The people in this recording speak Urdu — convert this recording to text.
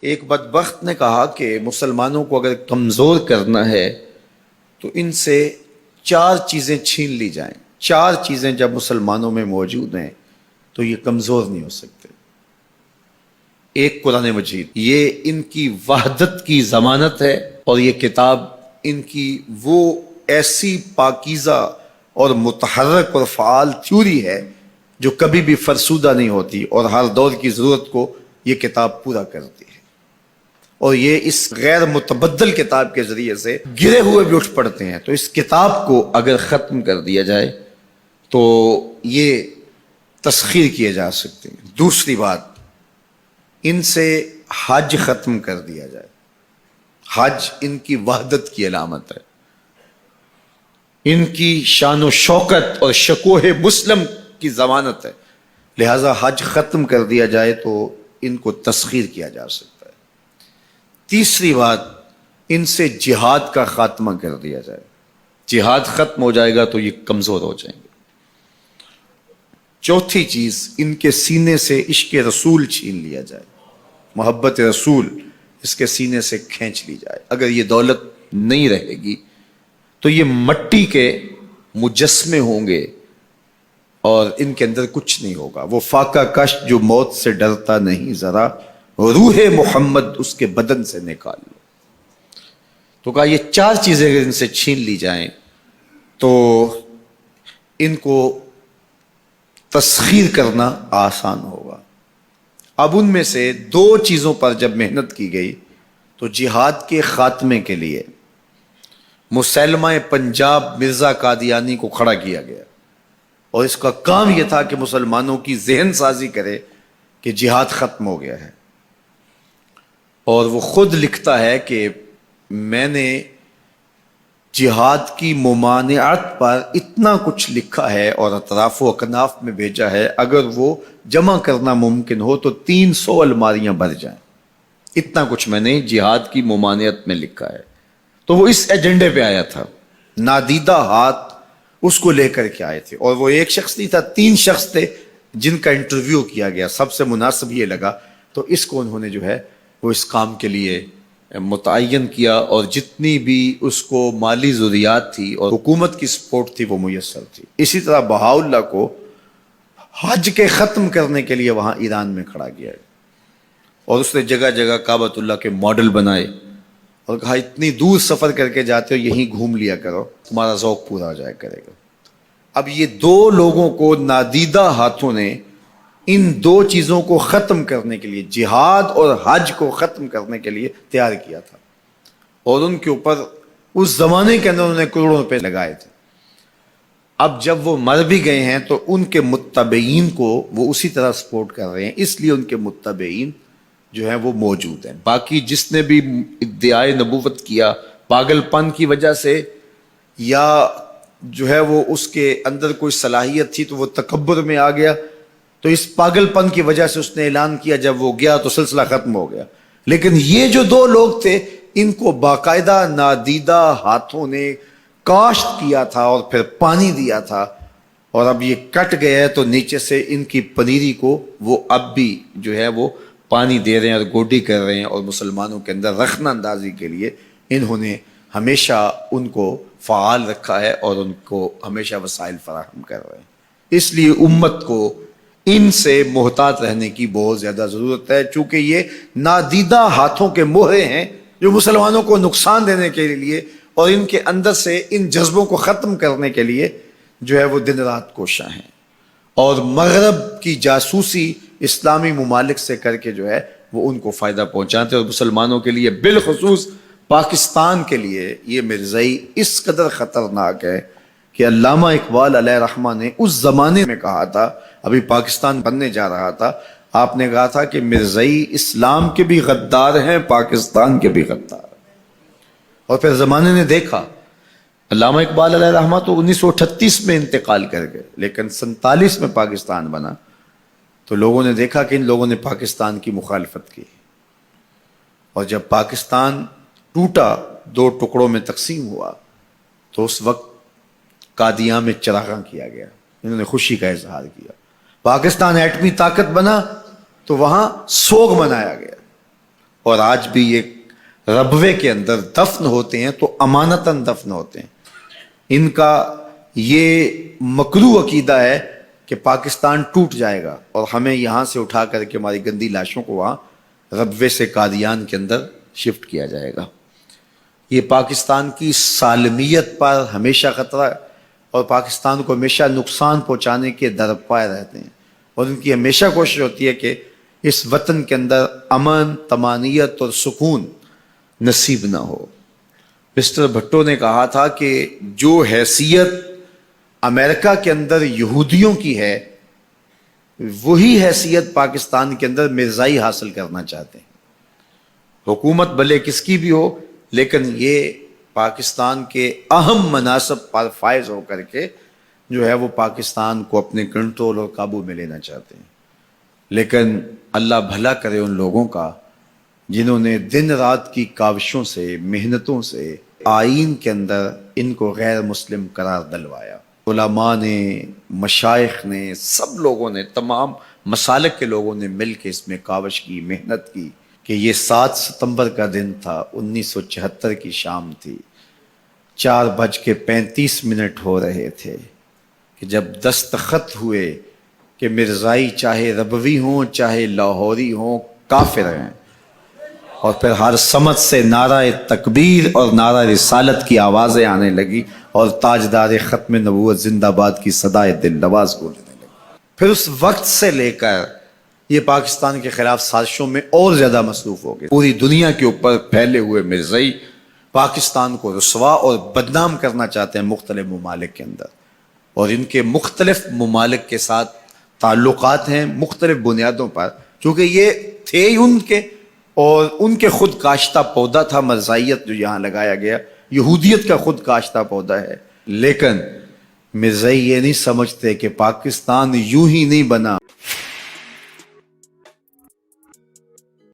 ایک بدبخت نے کہا کہ مسلمانوں کو اگر کمزور کرنا ہے تو ان سے 4 چیزیں چھین لی جائیں. 4 چیزیں جب مسلمانوں میں موجود ہیں تو یہ کمزور نہیں ہو سکتے. ایک قرآن مجید، یہ ان کی وحدت کی ضمانت ہے، اور یہ کتاب ان کی وہ ایسی پاکیزہ اور متحرک اور فعال تھیوری ہے جو کبھی بھی فرسودہ نہیں ہوتی، اور ہر دور کی ضرورت کو یہ کتاب پورا کرتی ہے. اور یہ اس غیر متبدل کتاب کے ذریعے سے گرے ہوئے بھی اٹھ پڑتے ہیں. تو اس کتاب کو اگر ختم کر دیا جائے تو یہ تسخیر کیے جا سکتے ہیں. دوسری بات، ان سے حج ختم کر دیا جائے. حج ان کی وحدت کی علامت ہے، ان کی شان و شوکت اور شکوہ مسلم کی ضمانت ہے. لہذا حج ختم کر دیا جائے تو ان کو تسخیر کیا جا سکتا ہے. تیسری بات، ان سے جہاد کا خاتمہ کر دیا جائے. جہاد ختم ہو جائے گا تو یہ کمزور ہو جائیں گے. چوتھی چیز، ان کے سینے سے عشق رسول چھین لیا جائے. محبت رسول اس کے سینے سے کھینچ لی جائے. اگر یہ دولت نہیں رہے گی تو یہ مٹی کے مجسمے ہوں گے اور ان کے اندر کچھ نہیں ہوگا. وہ فاقہ کش جو موت سے ڈرتا نہیں ذرا، روح محمد اس کے بدن سے نکال لو. تو کہا یہ 4 چیزیں اگر ان سے چھین لی جائیں تو ان کو تسخیر کرنا آسان ہوگا. اب ان میں سے 2 چیزوں پر جب محنت کی گئی تو جہاد کے خاتمے کے لیے مسلمہ پنجاب مرزا قادیانی کو کھڑا کیا گیا، اور اس کا کام یہ تھا کہ مسلمانوں کی ذہن سازی کرے کہ جہاد ختم ہو گیا ہے. اور وہ خود لکھتا ہے کہ میں نے جہاد کی ممانعت پر اتنا کچھ لکھا ہے اور اطراف و اکناف میں بھیجا ہے، اگر وہ جمع کرنا ممکن ہو تو 300 الماریاں بھر جائیں. اتنا کچھ میں نے جہاد کی ممانعت میں لکھا ہے. تو وہ اس ایجنڈے پہ آیا تھا. نادیدہ ہاتھ اس کو لے کر کے آئے تھے، اور وہ ایک شخص نہیں تھا، 3 شخص تھے جن کا انٹرویو کیا گیا. سب سے مناسب یہ لگا تو اس کو انہوں نے جو ہے وہ اس کام کے لیے متعین کیا، اور جتنی بھی اس کو مالی ضروریات تھی اور حکومت کی سپورٹ تھی وہ میسر تھی. اسی طرح بہاءاللہ کو حج کے ختم کرنے کے لیے وہاں ایران میں کھڑا کیا، اور اس نے جگہ جگہ کعبۃ اللہ کے ماڈل بنائے اور کہا اتنی دور سفر کر کے جاتے ہو، یہیں گھوم لیا کرو، تمہارا ذوق پورا ہو جایا کرے گا. اب یہ 2 لوگوں کو نادیدہ ہاتھوں نے ان 2 چیزوں کو ختم کرنے کے لیے، جہاد اور حج کو ختم کرنے کے لیے تیار کیا تھا، اور ان کے اوپر اس زمانے کے اندر انہوں نے کروڑوں روپے لگائے تھے. اب جب وہ مر بھی گئے ہیں تو ان کے متبعین کو وہ اسی طرح سپورٹ کر رہے ہیں، اس لیے ان کے متبعین جو ہیں وہ موجود ہیں. باقی جس نے بھی ادعائے نبوت کیا پاگل پن کی وجہ سے، یا جو ہے وہ اس کے اندر کوئی صلاحیت تھی تو وہ تکبر میں آ گیا، تو اس پاگل پن کی وجہ سے اس نے اعلان کیا، جب وہ گیا تو سلسلہ ختم ہو گیا. لیکن یہ جو 2 لوگ تھے ان کو باقاعدہ نادیدہ ہاتھوں نے کاشت کیا تھا اور پھر پانی دیا تھا، اور اب یہ کٹ گیا ہے تو نیچے سے ان کی پنیری کو وہ اب بھی جو ہے وہ پانی دے رہے ہیں اور گوڈی کر رہے ہیں، اور مسلمانوں کے اندر رخنہ اندازی کے لیے انہوں نے ہمیشہ ان کو فعال رکھا ہے اور ان کو ہمیشہ وسائل فراہم کر رہے ہیں. اس لیے امت کو ان سے محتاط رہنے کی بہت زیادہ ضرورت ہے، چونکہ یہ نادیدہ ہاتھوں کے مہرے ہیں جو مسلمانوں کو نقصان دینے کے لیے اور ان کے اندر سے ان جذبوں کو ختم کرنے کے لیے جو ہے وہ دن رات کوشاں ہیں، اور مغرب کی جاسوسی اسلامی ممالک سے کر کے جو ہے وہ ان کو فائدہ پہنچاتے ہیں. اور مسلمانوں کے لیے بالخصوص پاکستان کے لیے یہ مرزائی اس قدر خطرناک ہے کہ علامہ اقبال علیہ رحمہ نے اس زمانے میں کہا تھا، ابھی پاکستان بننے جا رہا تھا، آپ نے کہا تھا کہ مرزائی اسلام کے بھی غدار ہیں، پاکستان کے بھی غدار ہیں. اور پھر زمانے نے دیکھا، علامہ اقبال علیہ رحمہ تو 1938 میں انتقال کر گئے، لیکن 47 میں پاکستان بنا تو لوگوں نے دیکھا کہ ان لوگوں نے پاکستان کی مخالفت کی، اور جب پاکستان ٹوٹا، 2 ٹکڑوں میں تقسیم ہوا، تو اس وقت قادیاں میں چراغاں کیا گیا، انہوں نے خوشی کا اظہار کیا. پاکستان ایٹمی طاقت بنا تو وہاں سوگ منایا گیا. اور آج بھی یہ ربوے کے اندر دفن ہوتے ہیں تو امانتاً دفن ہوتے ہیں. ان کا یہ مکروہ عقیدہ ہے کہ پاکستان ٹوٹ جائے گا اور ہمیں یہاں سے اٹھا کر کے ہماری گندی لاشوں کو وہاں ربوے سے قادیان کے اندر شفٹ کیا جائے گا. یہ پاکستان کی سالمیت پر ہمیشہ خطرہ ہے اور پاکستان کو ہمیشہ نقصان پہنچانے کے درپائے رہتے ہیں اور ان کی ہمیشہ کوشش ہوتی ہے کہ اس وطن کے اندر امن، طمانینت اور سکون نصیب نہ ہو. مسٹر بھٹو نے کہا تھا کہ جو حیثیت امریکہ کے اندر یہودیوں کی ہے وہی حیثیت پاکستان کے اندر مرزائی حاصل کرنا چاہتے ہیں. حکومت بھلے کس کی بھی ہو لیکن یہ پاکستان کے اہم مناصب پر فائز ہو کر کے جو ہے وہ پاکستان کو اپنے کنٹرول اور قابو میں لینا چاہتے ہیں. لیکن اللہ بھلا کرے ان لوگوں کا جنہوں نے دن رات کی کاوشوں سے، محنتوں سے آئین کے اندر ان کو غیر مسلم قرار دلوایا. علماء نے، مشائخ نے، سب لوگوں نے، تمام مسالک کے لوگوں نے مل کے اس میں کاوش کی، محنت کی کہ یہ 7 ستمبر کا دن تھا، 1974 کی شام تھی، 4:35 ہو رہے تھے کہ جب دستخط ہوئے کہ مرزائی چاہے ربوی ہوں چاہے لاہوری ہوں کافر ہیں. اور پھر ہر سمت سے نعرہ تکبیر اور نعرہ رسالت کی آوازیں آنے لگی اور تاجدار ختم نبوت زندہ باد کی صدائے دل نواز گونجنے لگی. پھر اس وقت سے لے کر یہ پاکستان کے خلاف سازشوں میں اور زیادہ مصروف ہو گئے. پوری دنیا کے اوپر پھیلے ہوئے مرزائی پاکستان کو رسوا اور بدنام کرنا چاہتے ہیں مختلف ممالک کے اندر، اور ان کے مختلف ممالک کے ساتھ تعلقات ہیں مختلف بنیادوں پر، چونکہ یہ تھے ان کے اور ان کے خود کاشتہ پودا تھا مرزائیت جو یہاں لگایا گیا، یہودیت کا خود کاشتہ پودا ہے. لیکن مرزائی یہ نہیں سمجھتے کہ پاکستان یوں ہی نہیں بنا.